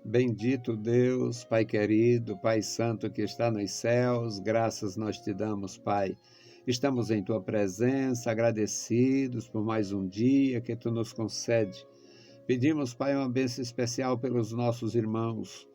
Bendito Deus, Pai querido, Pai santo que está nos céus, graças nós te damos, Pai. Estamos em tua presença, agradecidos por mais um dia que tu nos concede. Pedimos, Pai, uma bênção especial pelos nossos irmãos.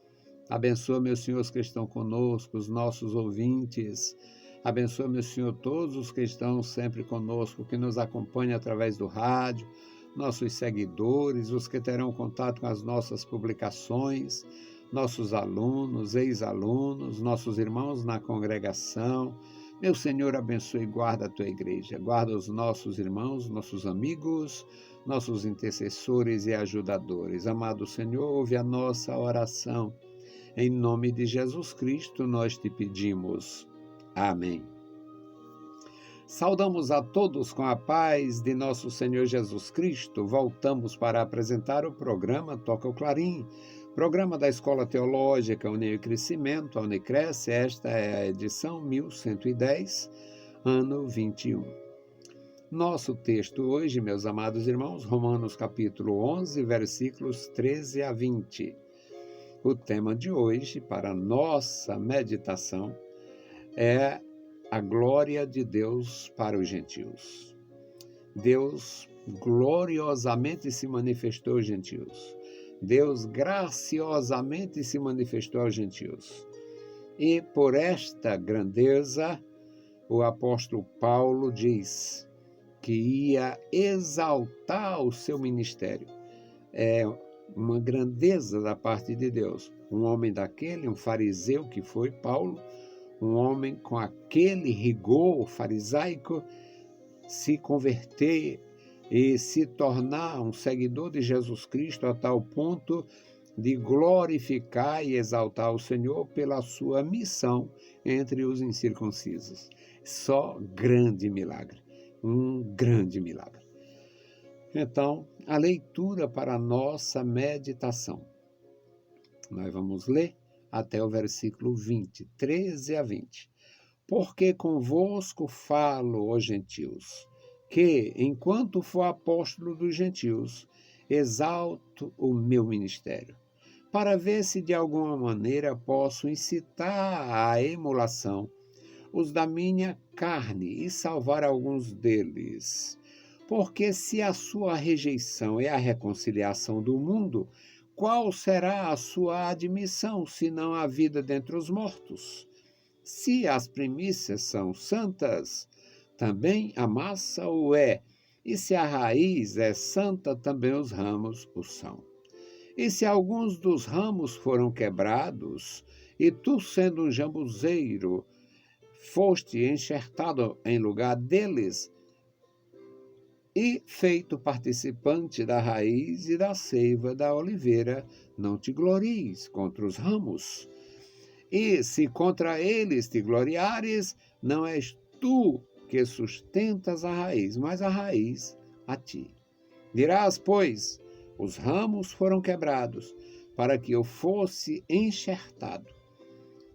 Abençoa, meu Senhor, os que estão conosco, os nossos ouvintes. Abençoa, meu Senhor, todos os que estão sempre conosco, que nos acompanham através do rádio, nossos seguidores, os que terão contato com as nossas publicações, nossos alunos, ex-alunos, nossos irmãos na congregação. Meu Senhor, abençoe e guarda a tua igreja, guarda os nossos irmãos, nossos amigos, nossos intercessores e ajudadores. Amado Senhor, ouve a nossa oração. Em nome de Jesus Cristo, nós te pedimos. Amém. Saudamos a todos com a paz de nosso Senhor Jesus Cristo. Voltamos para apresentar o programa Toca o Clarim, programa da Escola Teológica União e Crescimento, a Unicresce. Esta é a edição 1110, ano 21. Nosso texto hoje, meus amados irmãos, Romanos capítulo 11, versículos 13 a 20. O tema de hoje, para nossa meditação, é a glória de Deus para os gentios. Deus gloriosamente se manifestou aos gentios. Deus graciosamente se manifestou aos gentios. E por esta grandeza, o apóstolo Paulo diz que ia exaltar o seu ministério. É uma grandeza da parte de Deus. Um homem daquele, um fariseu que foi Paulo, um homem com aquele rigor farisaico, se converter e se tornar um seguidor de Jesus Cristo a tal ponto de glorificar e exaltar o Senhor pela sua missão entre os incircuncisos. Só grande milagre, um grande milagre. Então, a leitura para a nossa meditação. Nós vamos ler até o versículo 20, 13 a 20. Porque convosco falo, ó gentios, que, enquanto for apóstolo dos gentios, exalto o meu ministério, para ver se de alguma maneira posso incitar à emulação os da minha carne e salvar alguns deles. Porque se a sua rejeição é a reconciliação do mundo, qual será a sua admissão, senão a vida dentre os mortos? Se as primícias são santas, também a massa o é, e se a raiz é santa, também os ramos o são. E se alguns dos ramos foram quebrados, e tu, sendo um jambuzeiro, foste enxertado em lugar deles, e feito participante da raiz e da seiva da oliveira, não te glories contra os ramos. E se contra eles te gloriares, não és tu que sustentas a raiz, mas a raiz a ti. Dirás, pois, os ramos foram quebrados, para que eu fosse enxertado.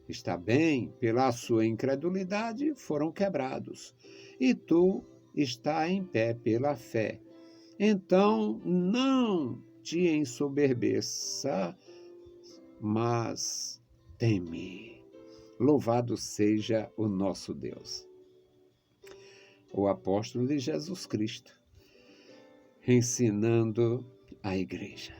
Está bem, pela sua incredulidade foram quebrados, e tu está em pé pela fé. Então não te ensoberbeça, mas teme. Louvado seja o nosso Deus. O apóstolo de Jesus Cristo, ensinando a igreja.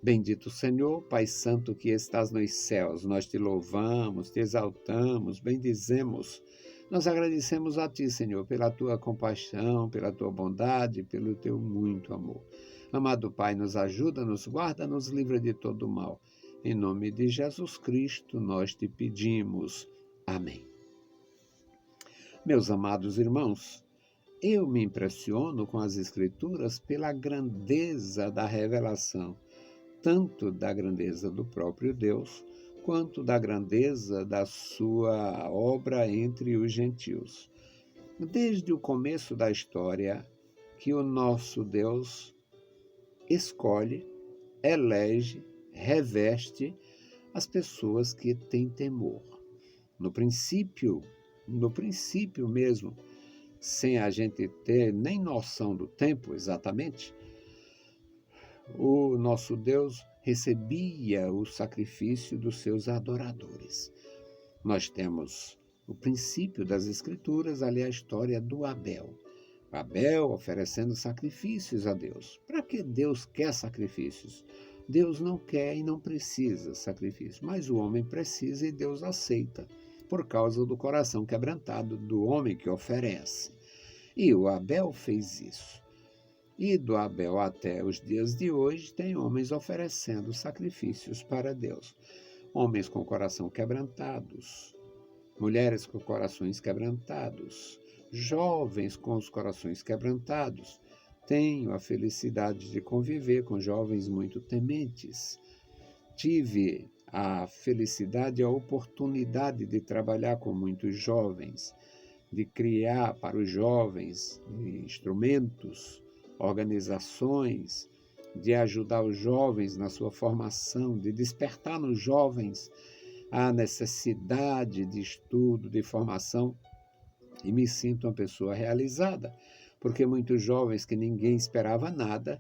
Bendito Senhor, Pai Santo que estás nos céus, nós te louvamos, te exaltamos, bendizemos. Nós agradecemos a Ti, Senhor, pela Tua compaixão, pela Tua bondade, pelo Teu muito amor. Amado Pai, nos ajuda, nos guarda, nos livra de todo mal. Em nome de Jesus Cristo, nós te pedimos. Amém. Meus amados irmãos, eu me impressiono com as Escrituras pela grandeza da revelação, tanto da grandeza do próprio Deus, quanto da grandeza da sua obra entre os gentios. Desde o começo da história, que o nosso Deus escolhe, elege, reveste as pessoas que têm temor. No princípio mesmo, sem a gente ter nem noção do tempo exatamente, o nosso Deus recebia o sacrifício dos seus adoradores. Nós temos o princípio das Escrituras, ali a história do Abel. Abel oferecendo sacrifícios a Deus. Para que Deus quer sacrifícios? Deus não quer e não precisa sacrifício, mas o homem precisa e Deus aceita, por causa do coração quebrantado do homem que oferece. E o Abel fez isso. E do Abel até os dias de hoje, tem homens oferecendo sacrifícios para Deus. Homens com coração quebrantados, mulheres com corações quebrantados, jovens com os corações quebrantados. Tenho a felicidade de conviver com jovens muito tementes. Tive a felicidade e a oportunidade de trabalhar com muitos jovens, de criar para os jovens instrumentos, organizações, de ajudar os jovens na sua formação, de despertar nos jovens a necessidade de estudo, de formação, e me sinto uma pessoa realizada, porque muitos jovens que ninguém esperava nada,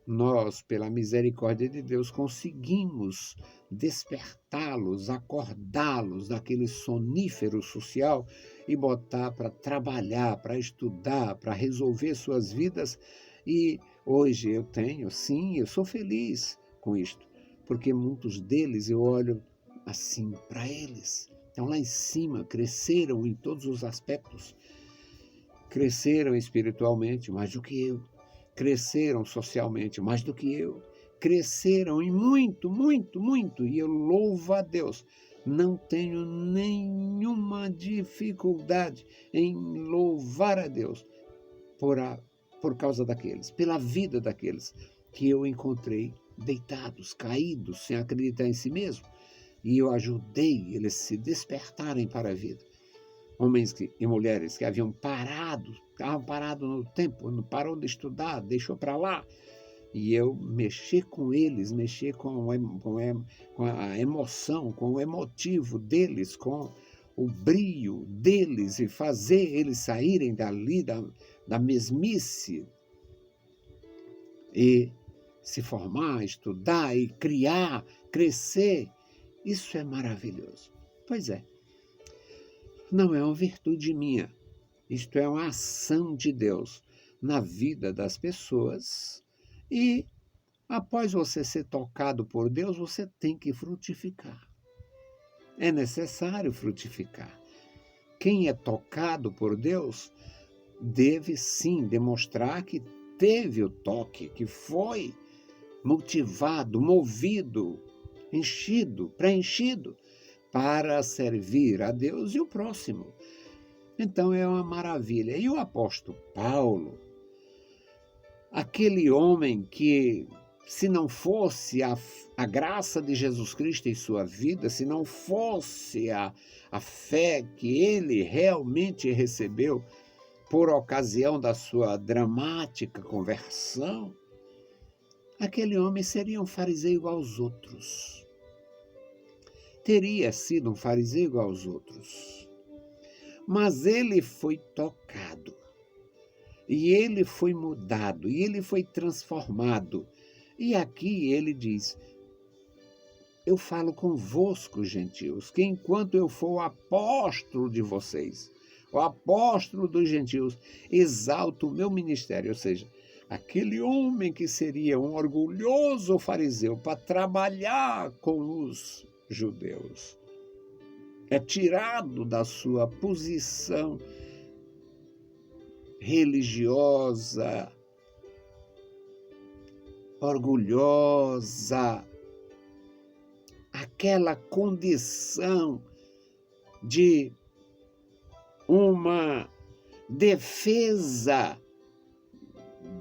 nós, pela misericórdia de Deus, conseguimos despertá-los, acordá-los daquele sonífero social e botar para trabalhar, para estudar, para resolver suas vidas. E hoje eu sou feliz com isto, porque muitos deles eu olho assim para eles. Estão lá em cima, cresceram em todos os aspectos, cresceram espiritualmente mais do que eu, cresceram socialmente mais do que eu, cresceram em muito, muito, muito, e eu louvo a Deus. Não tenho nenhuma dificuldade em louvar a Deus por causa daqueles, pela vida daqueles que eu encontrei deitados, caídos, sem acreditar em si mesmo, e eu ajudei eles a se despertarem para a vida. Homens e mulheres que estavam parados no tempo, não parou de estudar, deixou para lá. E eu mexer com eles, mexer com a emoção, com o emotivo deles, com o brio deles e fazer eles saírem dali, da mesmice e se formar, estudar e criar, crescer. Isso é maravilhoso. Pois é. Não é uma virtude minha, isto é uma ação de Deus na vida das pessoas e após você ser tocado por Deus, você tem que frutificar. É necessário frutificar. Quem é tocado por Deus deve sim demonstrar que teve o toque, que foi motivado, movido, enchido, preenchido, para servir a Deus e o próximo. Então é uma maravilha. E o apóstolo Paulo, aquele homem que, se não fosse a graça de Jesus Cristo em sua vida, se não fosse a fé que ele realmente recebeu por ocasião da sua dramática conversão, aquele homem seria um fariseu igual aos outros. Teria sido um fariseu igual aos outros. Mas ele foi tocado, e ele foi mudado, e ele foi transformado. E aqui ele diz: eu falo convosco, gentios, que enquanto eu for o apóstolo de vocês, o apóstolo dos gentios, exalto o meu ministério. Ou seja, aquele homem que seria um orgulhoso fariseu para trabalhar com os judeus, é tirado da sua posição religiosa, orgulhosa, aquela condição de uma defesa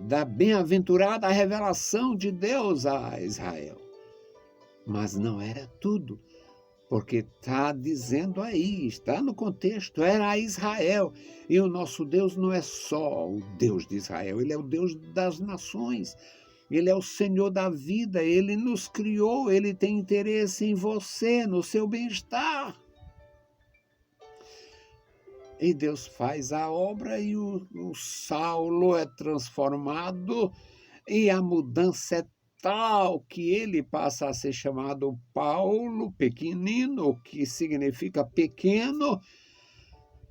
da bem-aventurada revelação de Deus a Israel. Mas não era tudo, porque está dizendo aí, está no contexto, era Israel. E o nosso Deus não é só o Deus de Israel, ele é o Deus das nações. Ele é o Senhor da vida, ele nos criou, ele tem interesse em você, no seu bem-estar. E Deus faz a obra e o Saulo é transformado e a mudança é tal que ele passa a ser chamado Paulo, pequenino, que significa pequeno,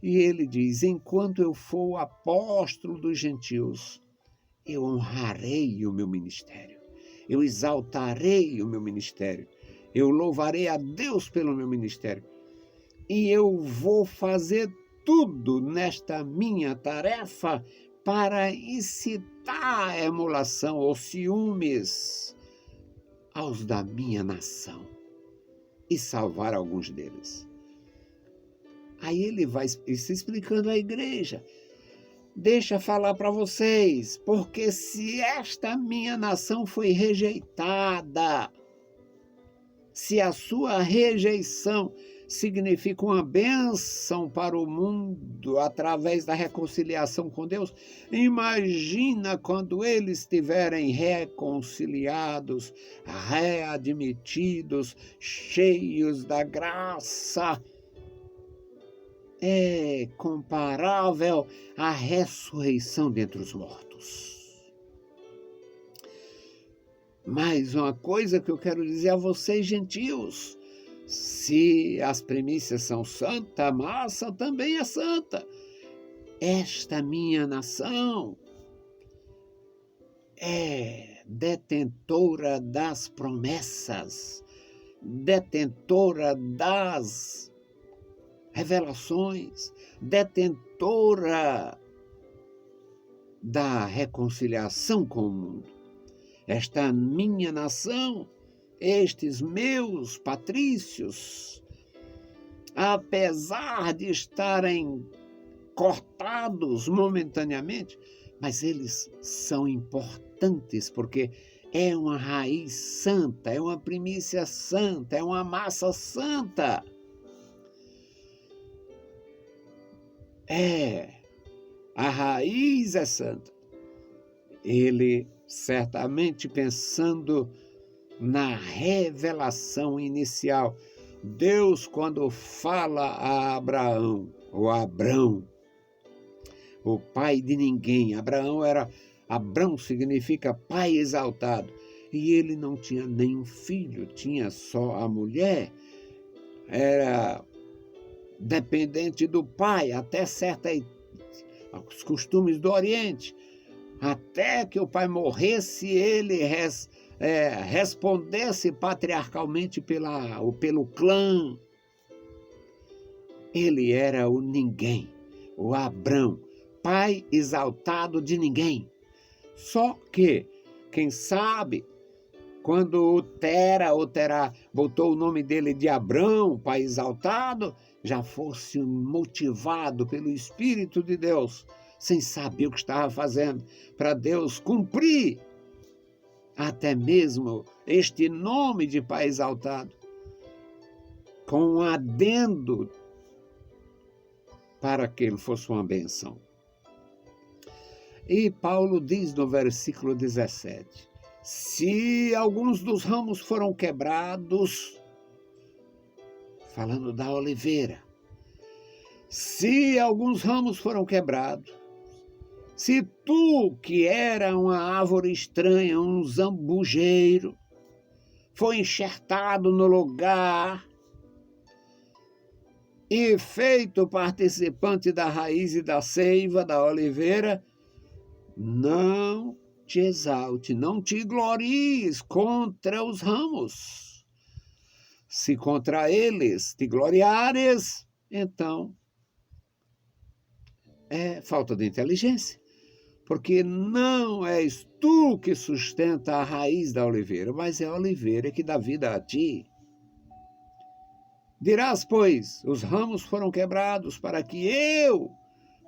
e ele diz: enquanto eu for o apóstolo dos gentios, eu honrarei o meu ministério, eu exaltarei o meu ministério, eu louvarei a Deus pelo meu ministério, e eu vou fazer tudo nesta minha tarefa para incitar a emulação ou ciúmes aos da minha nação e salvar alguns deles. Aí ele vai se explicando à igreja. Deixa falar para vocês, porque se esta minha nação foi rejeitada, se a sua rejeição significa uma bênção para o mundo através da reconciliação com Deus, imagina quando eles estiverem reconciliados, readmitidos, cheios da graça. É comparável à ressurreição dentre os mortos. Mais uma coisa que eu quero dizer a vocês, gentios: se as primícias são santas, a massa também é santa. Esta minha nação é detentora das promessas, detentora das revelações, detentora da reconciliação com o mundo. Esta minha nação, estes meus patrícios, apesar de estarem cortados momentaneamente, mas eles são importantes porque é uma raiz santa, é uma primícia santa, é uma massa santa. A raiz é santa. Ele, certamente pensando na revelação inicial, Deus, quando fala a Abraão, ou Abrão, o pai de ninguém, Abrão significa pai exaltado, e ele não tinha nenhum filho, tinha só a mulher, era dependente do pai, até os costumes do Oriente, até que o pai morresse, ele respondesse patriarcalmente pelo clã. Ele era o ninguém, o Abrão, pai exaltado de ninguém. Só que, quem sabe, quando o Terá botou o nome dele de Abrão, pai exaltado, já fosse motivado pelo Espírito de Deus, sem saber o que estava fazendo, para Deus cumprir até mesmo este nome de pai exaltado, com um adendo para que ele fosse uma bênção. E Paulo diz no versículo 17, se alguns dos ramos foram quebrados, falando da oliveira, se alguns ramos foram quebrados, se tu, que era uma árvore estranha, um zambujeiro, foi enxertado no lugar e feito participante da raiz e da seiva da oliveira, não te exalte, não te glories contra os ramos. Se contra eles te gloriares, então é falta de inteligência, porque não és tu que sustenta a raiz da oliveira, mas é a oliveira que dá vida a ti. Dirás, pois, os ramos foram quebrados para que eu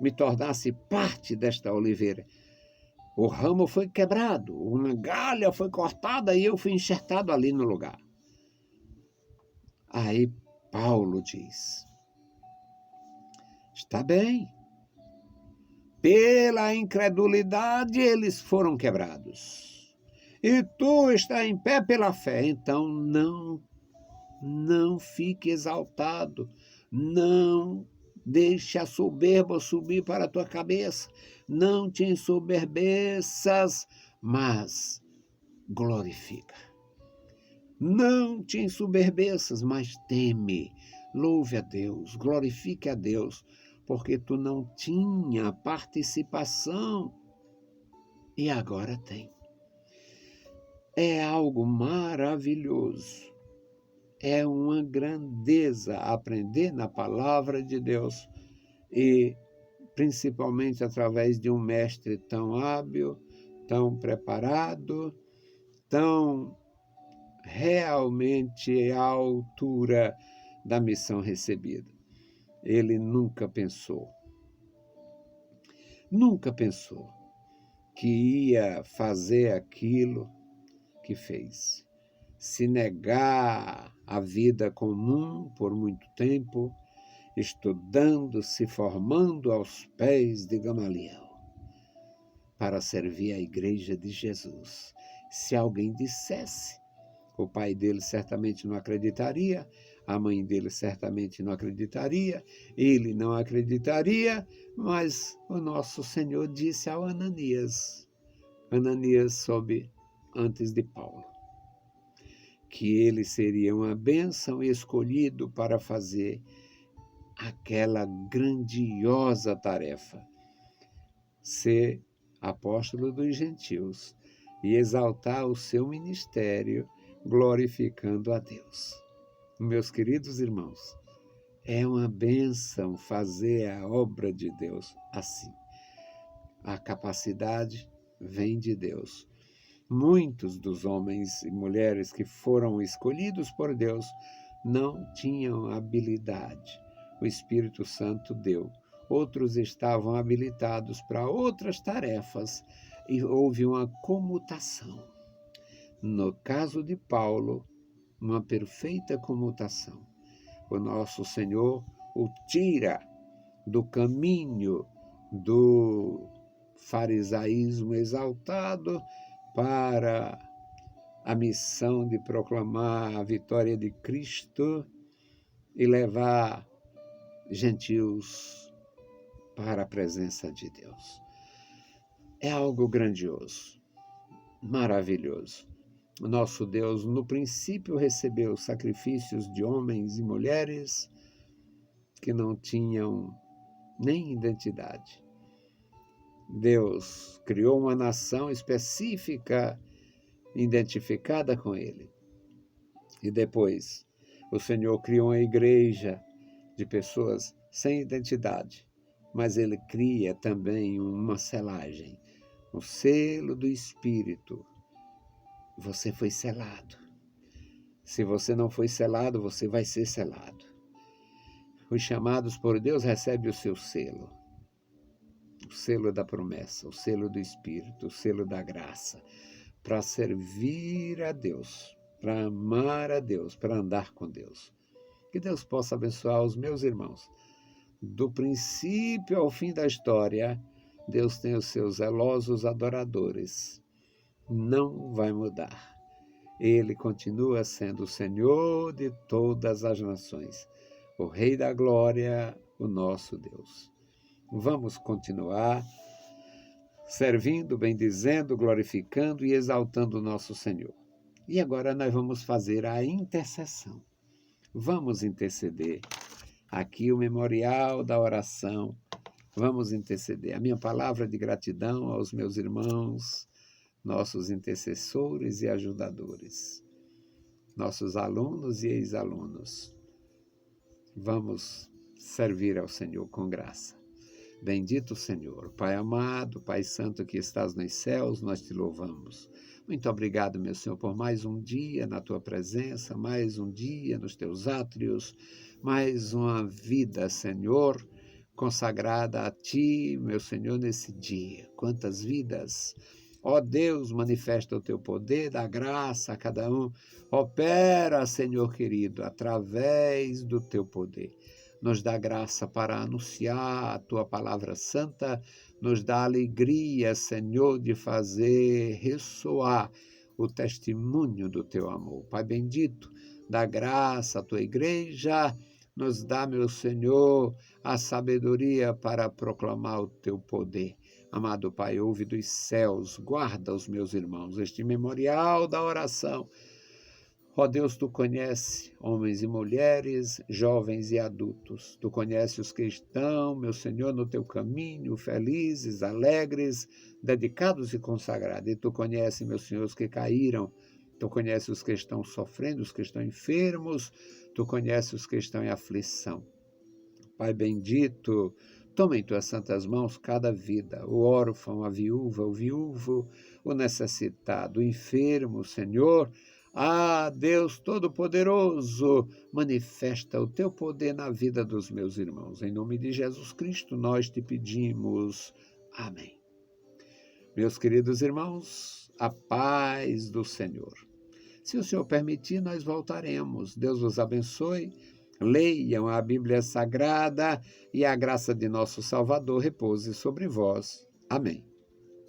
me tornasse parte desta oliveira. O ramo foi quebrado, uma galha foi cortada e eu fui enxertado ali no lugar. Aí Paulo diz, está bem, pela incredulidade eles foram quebrados, e tu está em pé pela fé, então não fique exaltado, não deixe a soberba subir para a tua cabeça, não te ensoberbeças, mas glorifica. Não te ensoberbeças, mas teme, louve a Deus, glorifique a Deus, porque tu não tinha participação e agora tem. É algo maravilhoso, é uma grandeza aprender na palavra de Deus e principalmente através de um mestre tão hábil, tão preparado, tão realmente à altura da missão recebida. Ele nunca pensou que ia fazer aquilo que fez. Se negar à vida comum por muito tempo, estudando, se formando aos pés de Gamaliel, para servir a igreja de Jesus. Se alguém dissesse, o pai dele certamente não acreditaria, a mãe dele certamente não acreditaria, ele não acreditaria, mas o nosso Senhor disse ao Ananias soube antes de Paulo, que ele seria uma bênção escolhido para fazer aquela grandiosa tarefa, ser apóstolo dos gentios e exaltar o seu ministério, glorificando a Deus. Meus queridos irmãos, é uma bênção fazer a obra de Deus assim. A capacidade vem de Deus. Muitos dos homens e mulheres que foram escolhidos por Deus não tinham habilidade. O Espírito Santo deu. Outros estavam habilitados para outras tarefas e houve uma comutação. No caso de Paulo, uma perfeita comutação. O nosso Senhor o tira do caminho do farisaísmo exaltado para a missão de proclamar a vitória de Cristo e levar gentios para a presença de Deus. É algo grandioso, maravilhoso. O nosso Deus, no princípio, recebeu sacrifícios de homens e mulheres que não tinham nem identidade. Deus criou uma nação específica, identificada com Ele. E depois, o Senhor criou uma igreja de pessoas sem identidade, mas Ele cria também uma selagem, o selo do Espírito. Você foi selado. Se você não foi selado, você vai ser selado. Os chamados por Deus recebem o seu selo. O selo da promessa, o selo do Espírito, o selo da graça, para servir a Deus, para amar a Deus, para andar com Deus. Que Deus possa abençoar os meus irmãos. Do princípio ao fim da história, Deus tem os seus zelosos adoradores. Não vai mudar. Ele continua sendo o Senhor de todas as nações, o Rei da Glória, o nosso Deus. Vamos continuar servindo, bendizendo, glorificando e exaltando o nosso Senhor. E agora nós vamos fazer a intercessão. Vamos interceder. Aqui o memorial da oração. Vamos interceder. A minha palavra de gratidão aos meus irmãos, nossos intercessores e ajudadores, nossos alunos e ex-alunos. Vamos servir ao Senhor com graça. Bendito Senhor, Pai amado, Pai santo que estás nos céus, nós te louvamos. Muito obrigado, meu Senhor, por mais um dia na tua presença, mais um dia nos teus átrios, mais uma vida, Senhor, consagrada a ti, meu Senhor, nesse dia. Quantas vidas! Ó Deus, manifesta o teu poder, dá graça a cada um. Opera, Senhor querido, através do teu poder. Nos dá graça para anunciar a tua palavra santa, nos dá alegria, Senhor, de fazer ressoar o testemunho do teu amor. Pai bendito, dá graça à tua igreja, nos dá, meu Senhor, a sabedoria para proclamar o teu poder. Amado Pai, ouve dos céus, guarda os meus irmãos, este memorial da oração. Ó Deus, Tu conheces homens e mulheres, jovens e adultos. Tu conheces os que estão, meu Senhor, no Teu caminho, felizes, alegres, dedicados e consagrados. E Tu conheces, meu Senhor, os que caíram. Tu conheces os que estão sofrendo, os que estão enfermos. Tu conheces os que estão em aflição. Pai bendito, toma em Tuas santas mãos cada vida, o órfão, a viúva, o viúvo, o necessitado, o enfermo, Senhor. Ah, Deus Todo-Poderoso, manifesta o Teu poder na vida dos meus irmãos. Em nome de Jesus Cristo, nós te pedimos. Amém. Meus queridos irmãos, a paz do Senhor. Se o Senhor permitir, nós voltaremos. Deus os abençoe. Leiam a Bíblia Sagrada e a graça de nosso Salvador repouse sobre vós. Amém.